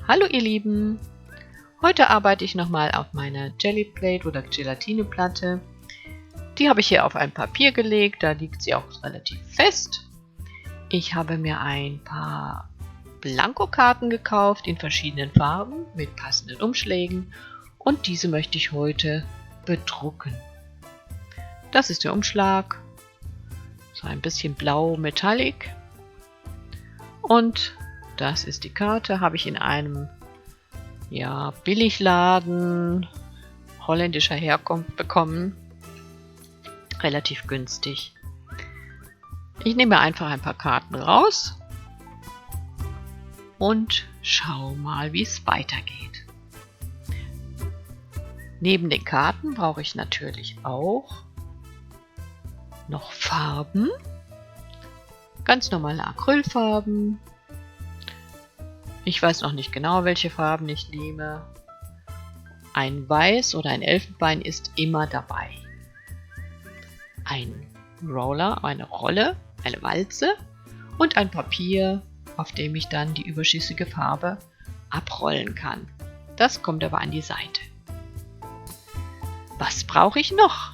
Hallo ihr Lieben! Heute arbeite ich nochmal auf meiner Jelly Plate oder Gelatineplatte. Die habe ich hier auf ein Papier gelegt, da liegt sie auch relativ fest. Ich habe mir ein paar Blankokarten gekauft in verschiedenen Farben mit passenden Umschlägen und diese möchte ich heute bedrucken. Das ist der Umschlag, so ein bisschen blau Metallic, und das ist die Karte, habe ich in einem Billigladen holländischer Herkunft bekommen. Relativ günstig. Ich nehme einfach ein paar Karten raus und schau mal, wie es weitergeht. Neben den Karten brauche ich natürlich auch noch Farben. Ganz normale Acrylfarben. Ich weiß noch nicht genau, welche Farben ich nehme. Ein Weiß oder ein Elfenbein ist immer dabei. Ein Roller, eine Rolle, eine Walze und ein Papier, auf dem ich dann die überschüssige Farbe abrollen kann. Das kommt aber an die Seite. Was brauche ich noch?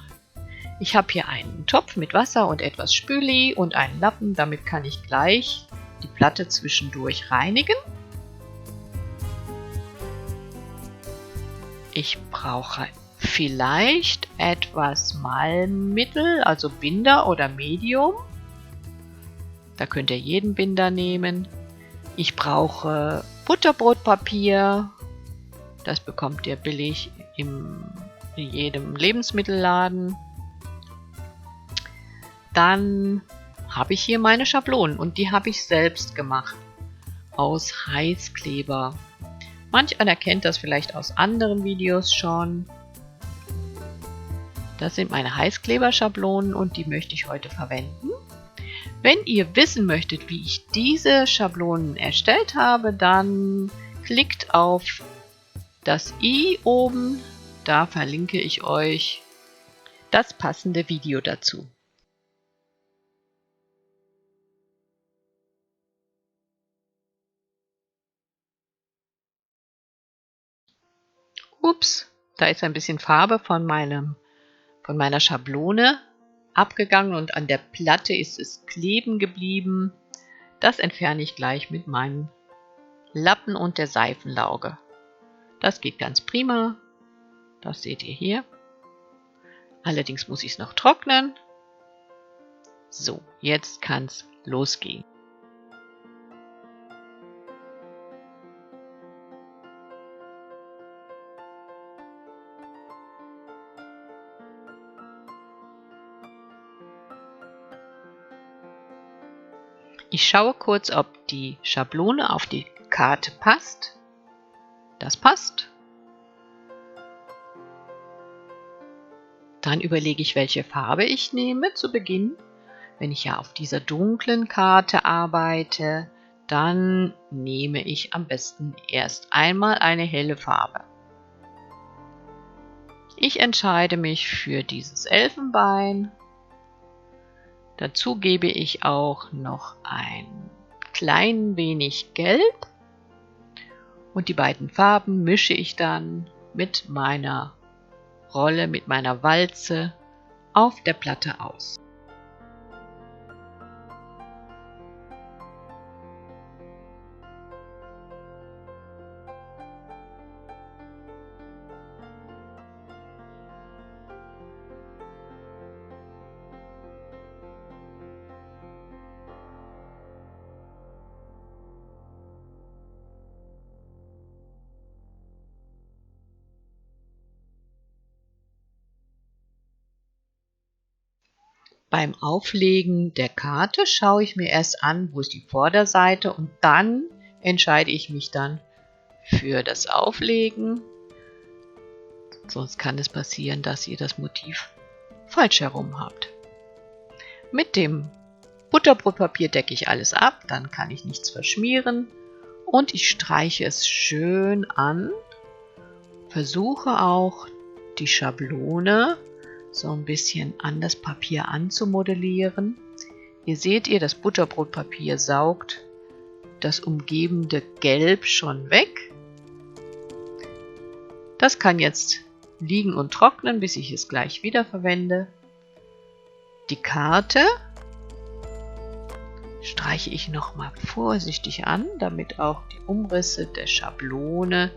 Ich habe hier einen Topf mit Wasser und etwas Spüli und einen Lappen. Damit kann ich gleich die Platte zwischendurch reinigen. Ich brauche vielleicht etwas Malmittel, also Binder oder Medium. Da könnt ihr jeden Binder nehmen. Ich brauche Butterbrotpapier. Das bekommt ihr billig in jedem Lebensmittelladen. Dann habe ich hier meine Schablonen und die habe ich selbst gemacht aus Heißkleber. Manch einer kennt das vielleicht aus anderen Videos schon. Das sind meine Heißkleberschablonen und die möchte ich heute verwenden. Wenn ihr wissen möchtet, wie ich diese Schablonen erstellt habe, dann klickt auf das i oben. Da verlinke ich euch das passende Video dazu. Ups, da ist ein bisschen Farbe von meiner Schablone abgegangen und an der Platte ist es kleben geblieben. Das entferne ich gleich mit meinem Lappen und der Seifenlauge. Das geht ganz prima. Das seht ihr hier. Allerdings muss ich es noch trocknen. So, jetzt kann es losgehen. Ich schaue kurz, ob die Schablone auf die Karte passt. Das passt. Dann überlege ich, welche Farbe ich nehme zu Beginn. Wenn ich ja auf dieser dunklen Karte arbeite, dann nehme ich am besten erst einmal eine helle Farbe. Ich entscheide mich für dieses Elfenbein. Dazu gebe ich auch noch ein klein wenig Gelb und die beiden Farben mische ich dann mit meiner Rolle, mit meiner Walze auf der Platte aus. Beim Auflegen der Karte schaue ich mir erst an, wo ist die Vorderseite, und dann entscheide ich mich dann für das Auflegen. Sonst kann es passieren, dass ihr das Motiv falsch herum habt. Mit dem Butterbrotpapier decke ich alles ab, dann kann ich nichts verschmieren und ich streiche es schön an. Versuche auch die Schablone so ein bisschen an das Papier anzumodellieren. Hier seht ihr, das Butterbrotpapier saugt das umgebende Gelb schon weg. Das kann jetzt liegen und trocknen, bis ich es gleich wieder verwende. Die Karte streiche ich nochmal vorsichtig an, damit auch die Umrisse der Schablone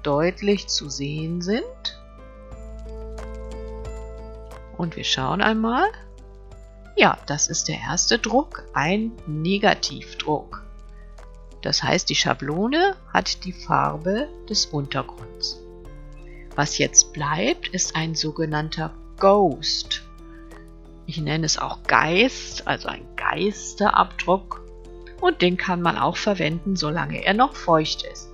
deutlich zu sehen sind. Und wir schauen einmal. Ja, das ist der erste Druck, ein Negativdruck. Das heißt, die Schablone hat die Farbe des Untergrunds. Was jetzt bleibt, ist ein sogenannter Ghost. Ich nenne es auch Geist, also ein Geisterabdruck. Und den kann man auch verwenden, solange er noch feucht ist.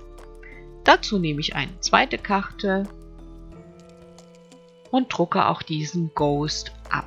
Dazu nehme ich eine zweite Karte und drucke auch diesen Ghost ab.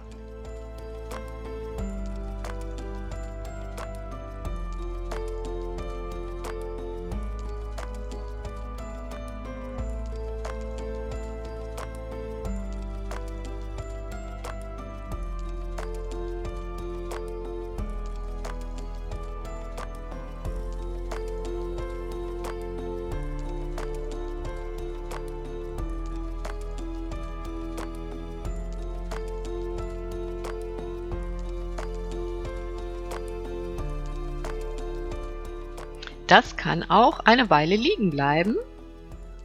Das kann auch eine Weile liegen bleiben,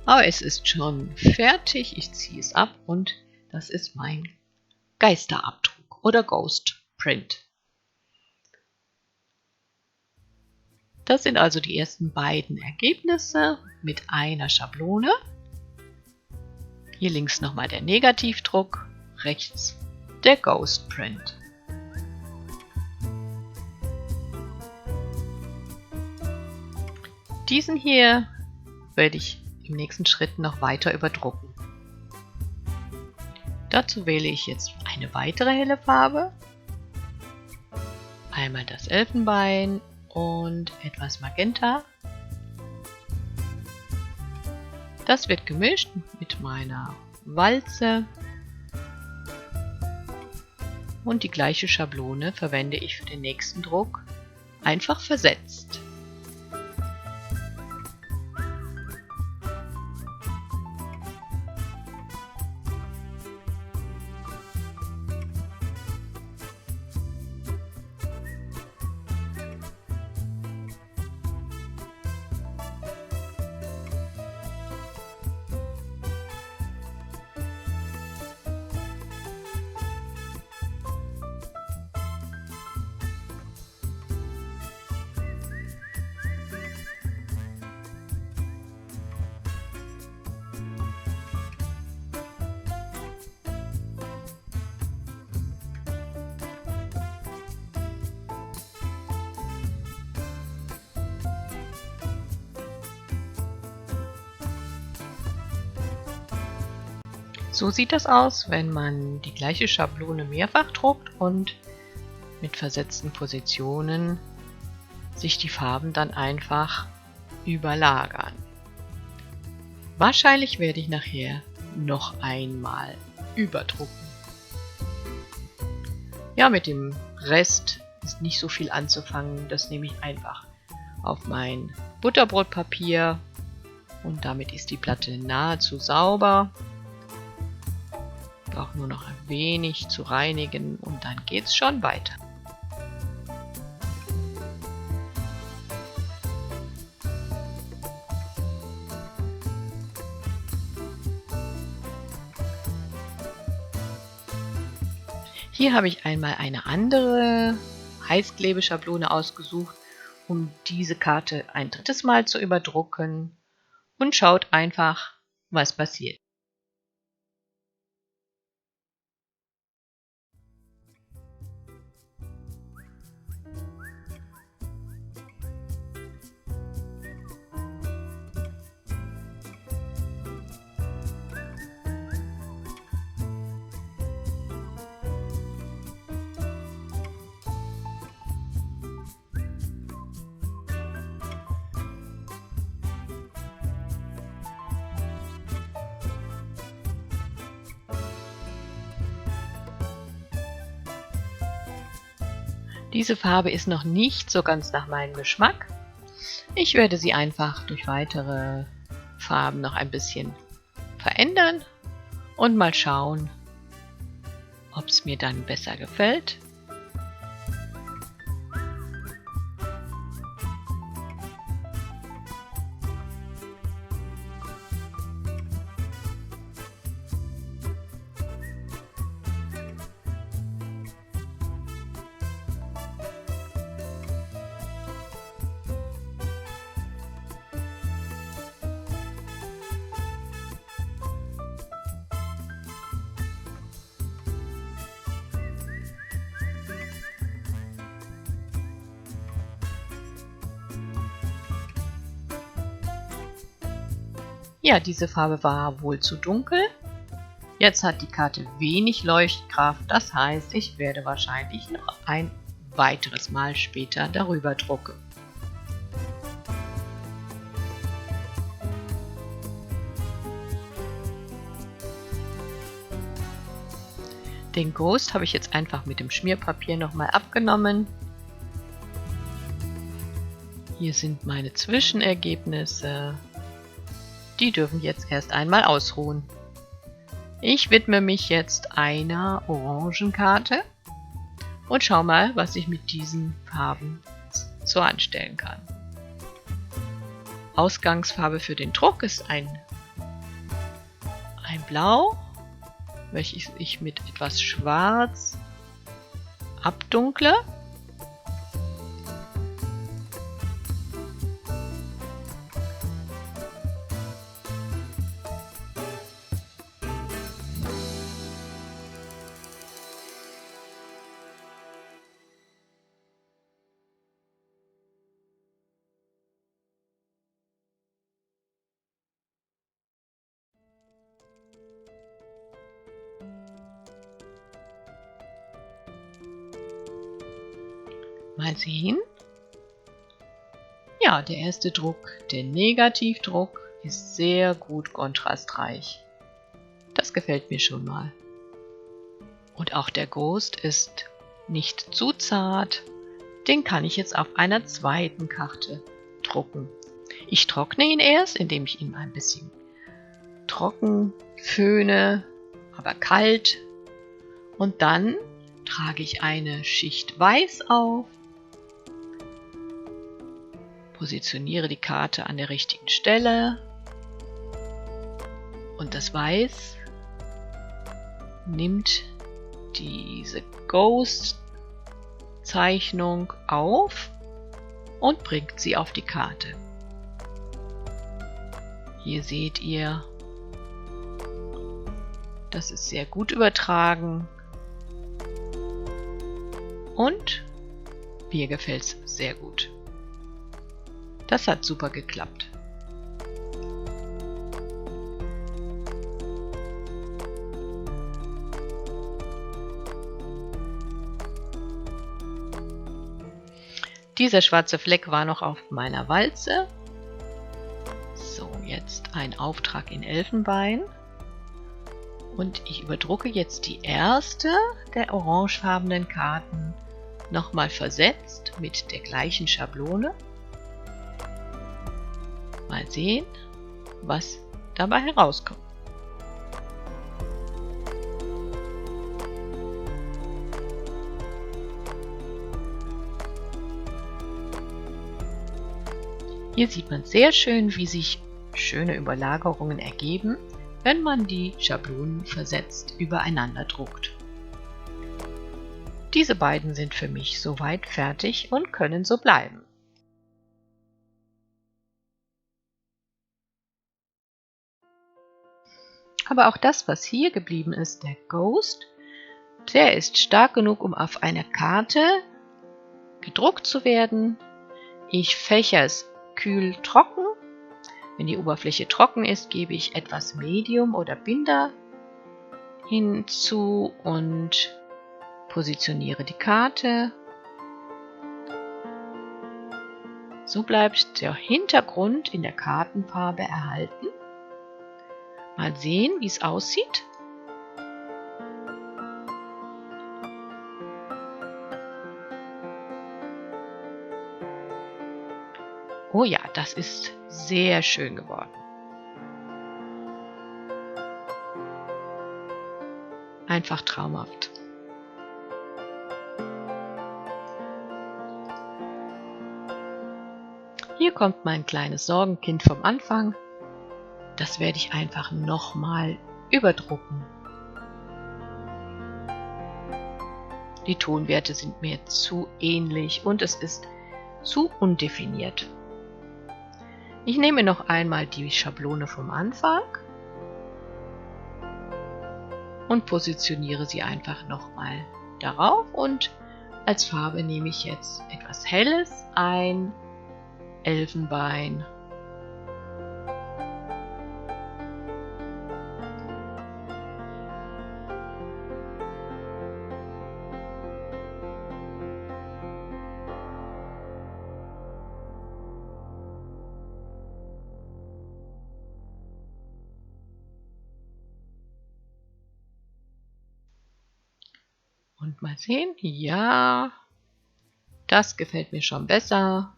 aber es ist schon fertig. Ich ziehe es ab und das ist mein Geisterabdruck oder Ghost Print. Das sind also die ersten beiden Ergebnisse mit einer Schablone. Hier links nochmal der Negativdruck, rechts der Ghost Print. Diesen hier werde ich im nächsten Schritt noch weiter überdrucken. Dazu wähle ich jetzt eine weitere helle Farbe, einmal das Elfenbein und etwas Magenta. Das wird gemischt mit meiner Walze und die gleiche Schablone verwende ich für den nächsten Druck, einfach versetzt. So sieht das aus, wenn man die gleiche Schablone mehrfach druckt und mit versetzten Positionen sich die Farben dann einfach überlagern. Wahrscheinlich werde ich nachher noch einmal überdrucken. Ja, mit dem Rest ist nicht so viel anzufangen. Das nehme ich einfach auf mein Butterbrotpapier und damit ist die Platte nahezu sauber. Braucht nur noch ein wenig zu reinigen und dann geht's schon weiter. Hier habe ich einmal eine andere Heißklebeschablone ausgesucht, um diese Karte ein drittes Mal zu überdrucken und schaut einfach, was passiert. Diese Farbe ist noch nicht so ganz nach meinem Geschmack. Ich werde sie einfach durch weitere Farben noch ein bisschen verändern und mal schauen, ob es mir dann besser gefällt. Ja, diese Farbe war wohl zu dunkel. Jetzt hat die Karte wenig Leuchtkraft, das heißt, ich werde wahrscheinlich noch ein weiteres Mal später darüber drucken. Den Ghost habe ich jetzt einfach mit dem Schmierpapier nochmal abgenommen. Hier sind meine Zwischenergebnisse. Die dürfen jetzt erst einmal ausruhen. Ich widme mich jetzt einer Orangenkarte und schau mal, was ich mit diesen Farben so anstellen kann. Ausgangsfarbe für den Druck ist ein Blau, welches ich mit etwas Schwarz abdunkle. Mal sehen. Ja, der erste Druck, der Negativdruck, ist sehr gut kontrastreich. Das gefällt mir schon mal. Und auch der Ghost ist nicht zu zart. Den kann ich jetzt auf einer zweiten Karte drucken. Ich trockne ihn erst, indem ich ihn ein bisschen trocken föhne, aber kalt. Und dann trage ich eine Schicht Weiß auf. Positioniere die Karte an der richtigen Stelle und das Weiß nimmt diese Ghost-Zeichnung auf und bringt sie auf die Karte. Hier seht ihr, das ist sehr gut übertragen und mir gefällt es sehr gut. Das hat super geklappt. Dieser schwarze Fleck war noch auf meiner Walze. So, jetzt ein Auftrag in Elfenbein. Und ich überdrucke jetzt die erste der orangefarbenen Karten nochmal versetzt mit der gleichen Schablone. Mal sehen, was dabei herauskommt. Hier sieht man sehr schön, wie sich schöne Überlagerungen ergeben, wenn man die Schablonen versetzt übereinander druckt. Diese beiden sind für mich soweit fertig und können so bleiben. Aber auch das, was hier geblieben ist, der Ghost, der ist stark genug, um auf einer Karte gedruckt zu werden. Ich fächere es kühl trocken. Wenn die Oberfläche trocken ist, gebe ich etwas Medium oder Binder hinzu und positioniere die Karte. So bleibt der Hintergrund in der Kartenfarbe erhalten. Mal sehen, wie es aussieht. Oh ja, das ist sehr schön geworden. einfach traumhaft. Hier kommt mein kleines Sorgenkind vom Anfang. Das werde ich einfach nochmal überdrucken. Die Tonwerte sind mir zu ähnlich und es ist zu undefiniert. Ich nehme noch einmal die Schablone vom Anfang und positioniere sie einfach nochmal darauf, und als Farbe nehme ich jetzt etwas Helles, ein Elfenbein. Und mal sehen, ja, das gefällt mir schon besser.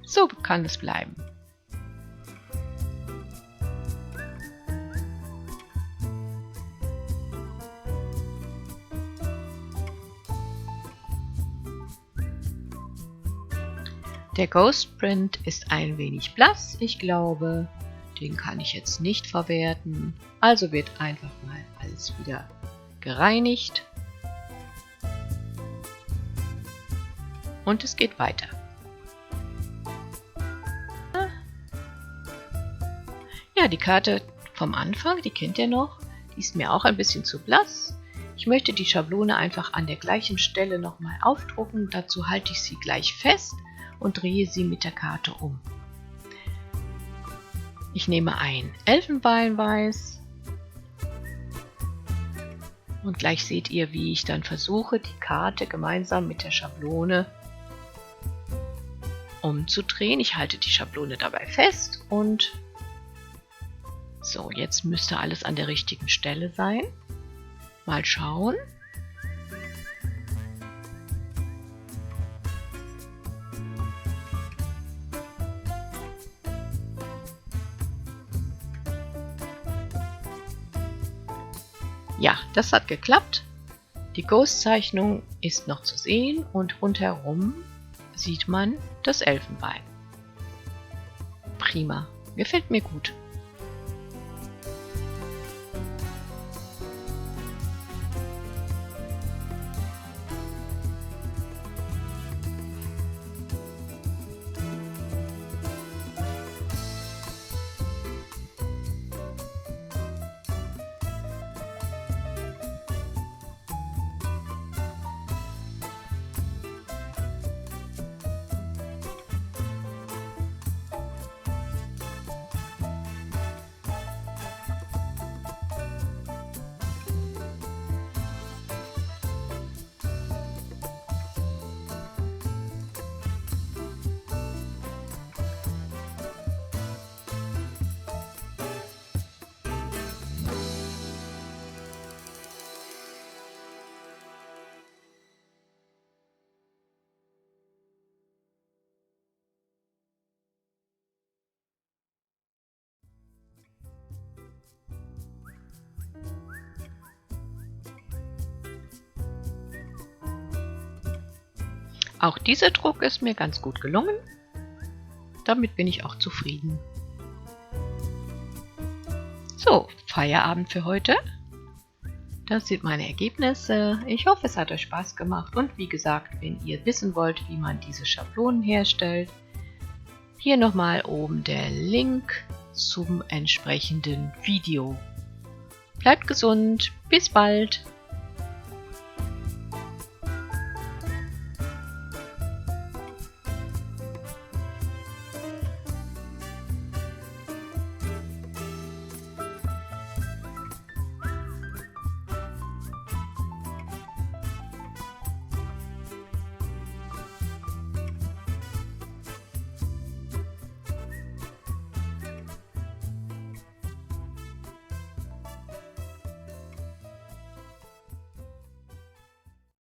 So kann es bleiben. Der Ghost Print ist ein wenig blass, ich glaube, den kann ich jetzt nicht verwerten. Also wird einfach mal alles wieder gereinigt. Und es geht weiter. Ja, die Karte vom Anfang, die kennt ihr noch. Die ist mir auch ein bisschen zu blass. Ich möchte die Schablone einfach an der gleichen Stelle nochmal aufdrucken. Dazu halte ich sie gleich fest und drehe sie mit der Karte um. Ich nehme ein Elfenbeinweiß und gleich seht ihr, wie ich dann versuche, die Karte gemeinsam mit der Schablone umzudrehen. Ich halte die Schablone dabei fest und so, jetzt müsste alles an der richtigen Stelle sein. Mal schauen. Ja, das hat geklappt. Die Ghost-Zeichnung ist noch zu sehen und rundherum sieht man das Elfenbein. Prima, gefällt mir gut. Auch dieser Druck ist mir ganz gut gelungen. Damit bin ich auch zufrieden. So, Feierabend für heute. Das sind meine Ergebnisse. Ich hoffe, es hat euch Spaß gemacht. Und wie gesagt, wenn ihr wissen wollt, wie man diese Schablonen herstellt, hier nochmal oben der Link zum entsprechenden Video. Bleibt gesund, bis bald!